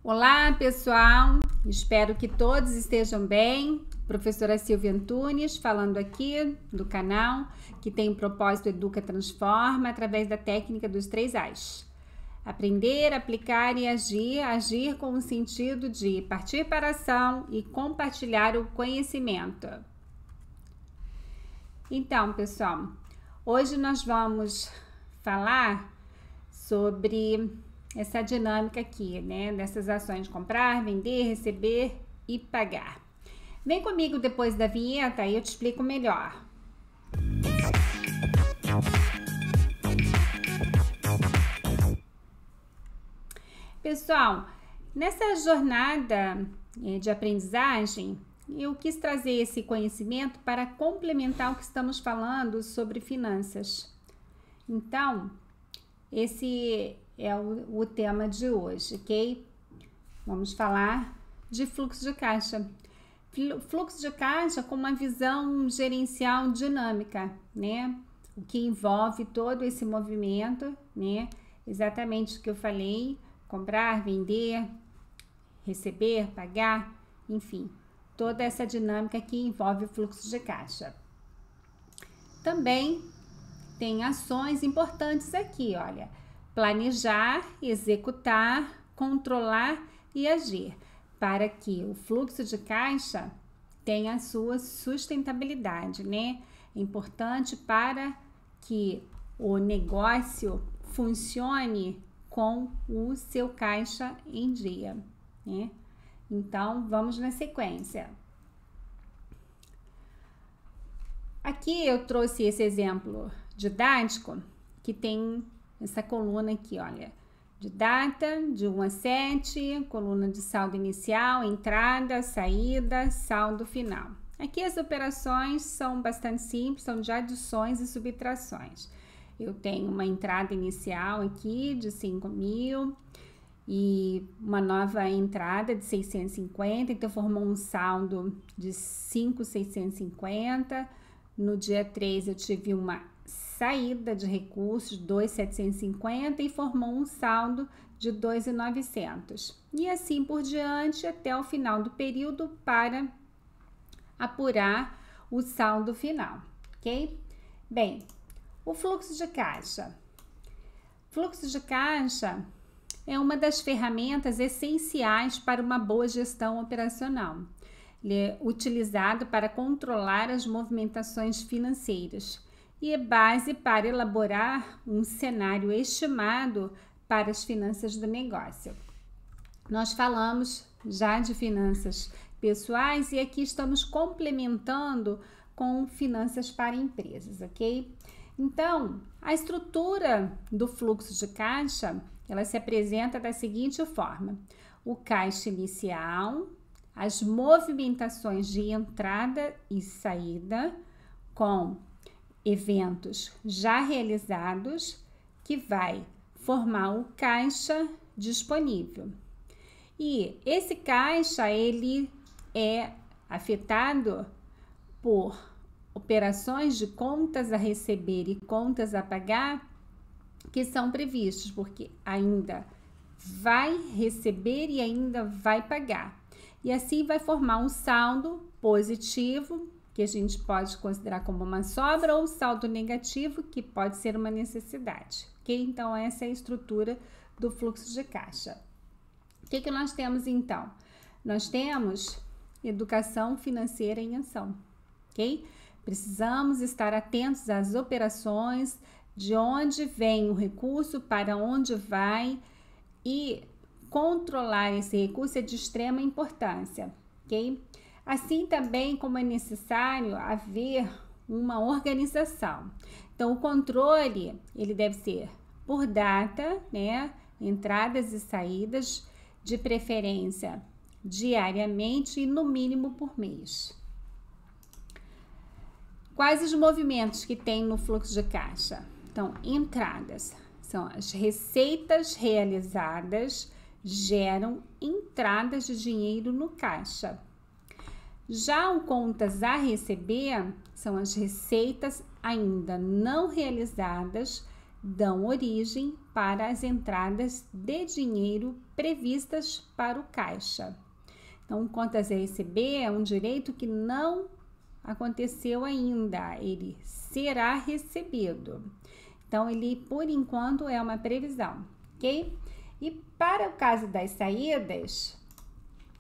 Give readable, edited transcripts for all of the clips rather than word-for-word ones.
Olá, pessoal! Espero que todos estejam bem. Professora Silvia Antunes falando aqui do canal que tem o propósito Educa Transforma através da técnica dos 3 As. Aprender, aplicar e agir. Agir com o sentido de partir para a ação e compartilhar o conhecimento. Então, pessoal, hoje nós vamos falar sobre essa dinâmica aqui, né? Dessas ações: comprar, vender, receber e pagar. Vem comigo depois da vinheta e eu te explico melhor. Pessoal, nessa jornada de aprendizagem, eu quis trazer esse conhecimento para complementar o que estamos falando sobre finanças. Então, esse é o tema de hoje, ok? Vamos falar de fluxo de caixa. Fluxo de caixa com uma visão gerencial dinâmica, né? O que envolve todo esse movimento, né? Exatamente o que eu falei: comprar, vender, receber, pagar, enfim, toda essa dinâmica que envolve o fluxo de caixa. Também tem ações importantes aqui, olha: planejar, executar, controlar e agir, para que o fluxo de caixa tenha a sua sustentabilidade, né? É importante para que o negócio funcione com o seu caixa em dia, né? Então, vamos na sequência. Aqui eu trouxe esse exemplo didático que tem essa coluna aqui, olha, de data, de 1 a 7, coluna de saldo inicial, entrada, saída, saldo final. Aqui as operações são bastante simples, são de adições e subtrações. Eu tenho uma entrada inicial aqui de 5.000 e uma nova entrada de 650, então formou um saldo de 5.650. No dia 3 eu tive uma saída de recursos 2.750 e formou um saldo de 2.900. E assim por diante até o final do período para apurar o saldo final, ok? Bem, o fluxo de caixa. Fluxo de caixa é uma das ferramentas essenciais para uma boa gestão operacional. Ele é utilizado para controlar as movimentações financeiras e é base para elaborar um cenário estimado para as finanças do negócio. Nós falamos já de finanças pessoais e aqui estamos complementando com finanças para empresas, ok? Então, a estrutura do fluxo de caixa, ela se apresenta da seguinte forma: o caixa inicial, as movimentações de entrada e saída com eventos já realizados, que vai formar o caixa disponível. E esse caixa, ele é afetado por operações de contas a receber e contas a pagar que são previstos, porque ainda vai receber e ainda vai pagar. E assim vai formar um saldo positivo, que a gente pode considerar como uma sobra, ou saldo negativo, que pode ser uma necessidade, ok? Então, essa é a estrutura do fluxo de caixa. O que nós temos, então? Nós temos educação financeira em ação, ok? Precisamos estar atentos às operações, de onde vem o recurso, para onde vai, e controlar esse recurso é de extrema importância, ok? Assim também como é necessário haver uma organização. Então, o controle, ele deve ser por data, né? Entradas e saídas, de preferência diariamente e no mínimo por mês. Quais os movimentos que tem no fluxo de caixa? Então, entradas são as receitas realizadas geram entradas de dinheiro no caixa. Já o contas a receber são as receitas ainda não realizadas dão origem para as entradas de dinheiro previstas para o caixa. Então, contas a receber é um direito que não aconteceu ainda, ele será recebido. Então, ele, por enquanto, é uma previsão, ok? E para o caso das saídas,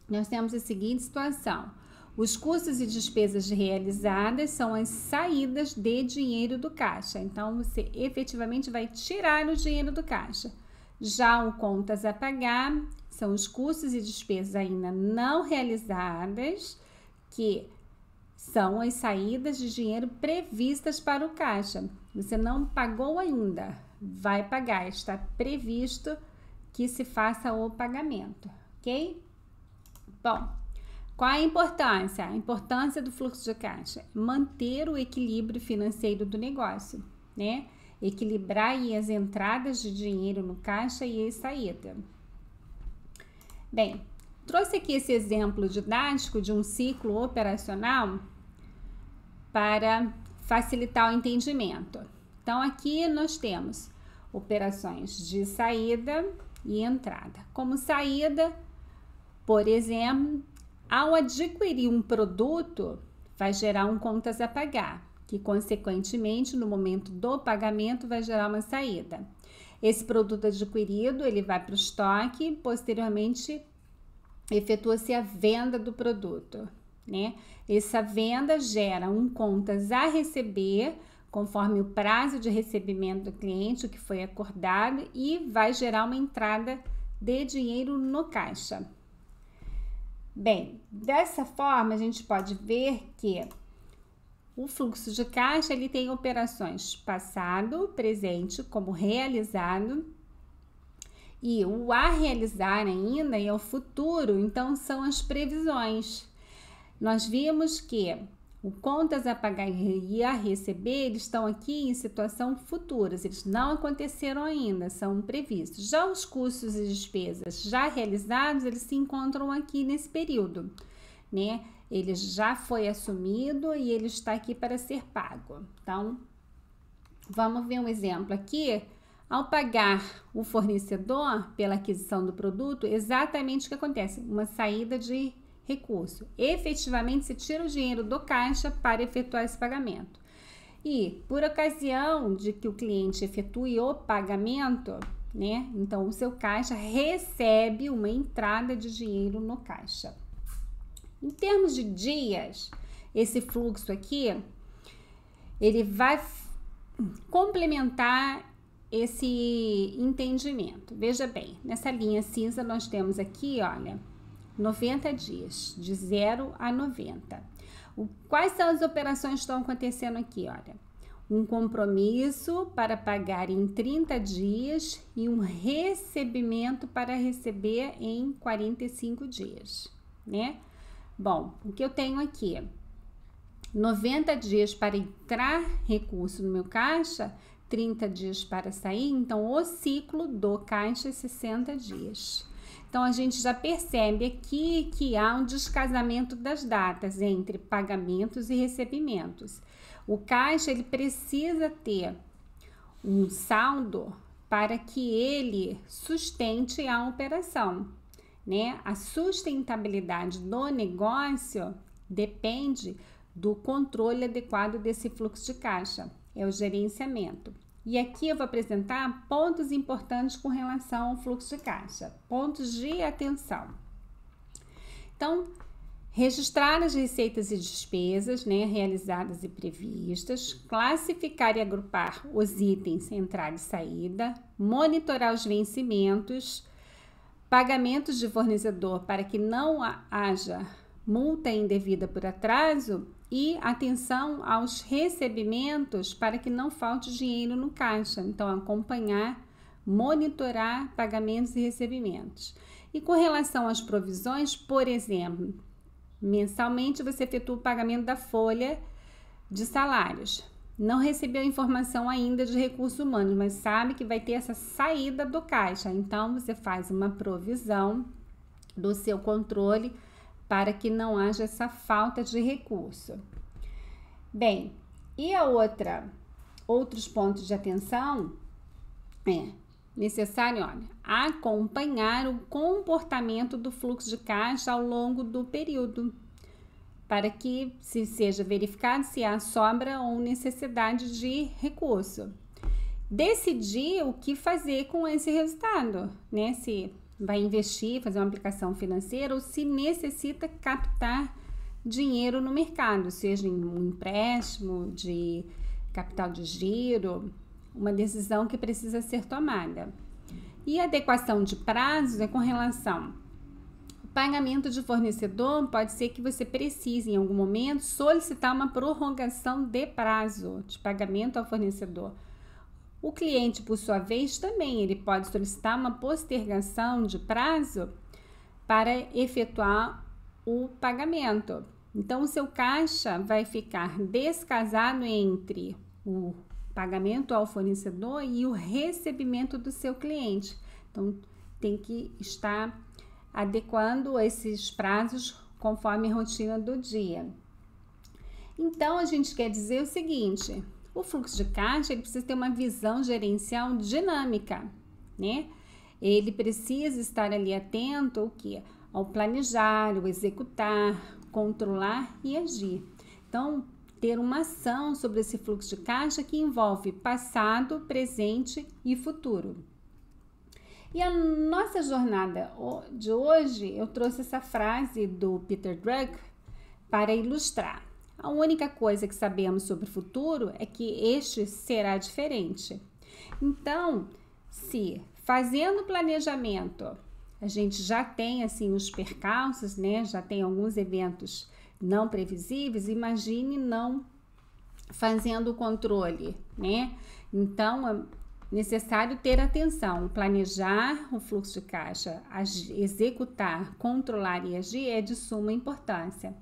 nós temos a seguinte situação. Os custos e despesas realizadas são as saídas de dinheiro do caixa. Então, você efetivamente vai tirar o dinheiro do caixa. Já o contas a pagar são os custos e despesas ainda não realizadas, que são as saídas de dinheiro previstas para o caixa. Você não pagou ainda, vai pagar, está previsto que se faça o pagamento, ok? Bom, qual a importância? A importância do fluxo de caixa? Manter o equilíbrio financeiro do negócio, né? Equilibrar aí as entradas de dinheiro no caixa e a saída. Bem, trouxe aqui esse exemplo didático de um ciclo operacional para facilitar o entendimento. Então, aqui nós temos operações de saída e entrada. Como saída, por exemplo, ao adquirir um produto, vai gerar um contas a pagar, que consequentemente, no momento do pagamento, vai gerar uma saída. Esse produto adquirido, ele vai para o estoque, posteriormente efetua-se a venda do produto, né? Essa venda gera um contas a receber, conforme o prazo de recebimento do cliente, o que foi acordado, e vai gerar uma entrada de dinheiro no caixa. Bem, dessa forma a gente pode ver que o fluxo de caixa ele tem operações passado, presente como realizado, e o a realizar ainda é o futuro, então são as previsões. Nós vimos que o contas a pagar e a receber, eles estão aqui em situação futuras, eles não aconteceram ainda, são previstos. Já os custos e despesas já realizados, eles se encontram aqui nesse período, né? Ele já foi assumido e ele está aqui para ser pago. Então, vamos ver um exemplo aqui. Ao pagar o fornecedor pela aquisição do produto, exatamente o que acontece? Uma saída de recurso. Efetivamente, se tira o dinheiro do caixa para efetuar esse pagamento. E, por ocasião de que o cliente efetue o pagamento, né? Então, o seu caixa recebe uma entrada de dinheiro no caixa. Em termos de dias, esse fluxo aqui, ele vai complementar esse entendimento. Veja bem, nessa linha cinza nós temos aqui, olha, 90 dias, de 0 a 90. Quais são as operações que estão acontecendo aqui? Olha, um compromisso para pagar em 30 dias e um recebimento para receber em 45 dias, né? Bom, o que eu tenho aqui? 90 dias para entrar recurso no meu caixa, 30 dias para sair, então o ciclo do caixa é 60 dias. Então, a gente já percebe aqui que há um descasamento das datas entre pagamentos e recebimentos. O caixa, ele precisa ter um saldo para que ele sustente a operação, né? A sustentabilidade do negócio depende do controle adequado desse fluxo de caixa, é o gerenciamento. E aqui eu vou apresentar pontos importantes com relação ao fluxo de caixa, pontos de atenção. Então, registrar as receitas e despesas, né, realizadas e previstas, classificar e agrupar os itens entrada e saída, monitorar os vencimentos, pagamentos de fornecedor para que não haja multa indevida por atraso e atenção aos recebimentos para que não falte dinheiro no caixa. Então, acompanhar, monitorar pagamentos e recebimentos. E com relação às provisões, por exemplo, mensalmente você efetua o pagamento da folha de salários. Não recebeu informação ainda de recursos humanos, mas sabe que vai ter essa saída do caixa. Então, você faz uma provisão do seu controle para que não haja essa falta de recurso. Bem, e outros pontos de atenção É necessário, olha, acompanhar o comportamento do fluxo de caixa ao longo do período, para que seja verificado se há sobra ou necessidade de recurso. Decidir o que fazer com esse resultado, né? Se vai investir, fazer uma aplicação financeira ou se necessita captar dinheiro no mercado, seja em um empréstimo de capital de giro, uma decisão que precisa ser tomada. E a adequação de prazos é com relação ao pagamento de fornecedor. Pode ser que você precise em algum momento solicitar uma prorrogação de prazo de pagamento ao fornecedor. O cliente, por sua vez, também ele pode solicitar uma postergação de prazo para efetuar o pagamento. Então, o seu caixa vai ficar descasado entre o pagamento ao fornecedor e o recebimento do seu cliente. Então, tem que estar adequando esses prazos conforme a rotina do dia. Então, a gente quer dizer o seguinte: o fluxo de caixa ele precisa ter uma visão gerencial dinâmica, né? Ele precisa estar ali atento ao quê? Ao planejar, ao executar, controlar e agir. Então, ter uma ação sobre esse fluxo de caixa que envolve passado, presente e futuro. E a nossa jornada de hoje, eu trouxe essa frase do Peter Drucker para ilustrar. A única coisa que sabemos sobre o futuro é que este será diferente. Então, se fazendo planejamento, a gente já tem assim os percalços, né? Já tem alguns eventos não previsíveis, imagine não fazendo o controle, né? Então, é necessário ter atenção, planejar o fluxo de caixa, executar, controlar e agir é de suma importância.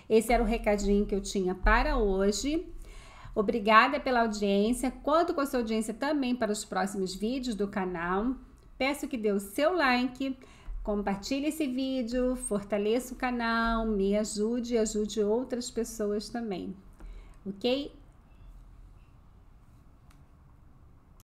Esse era o recadinho que eu tinha para hoje. Obrigada pela audiência, conto com a sua audiência também para os próximos vídeos do canal. Peço que dê o seu like, compartilhe esse vídeo, fortaleça o canal, me ajude e ajude outras pessoas também, ok?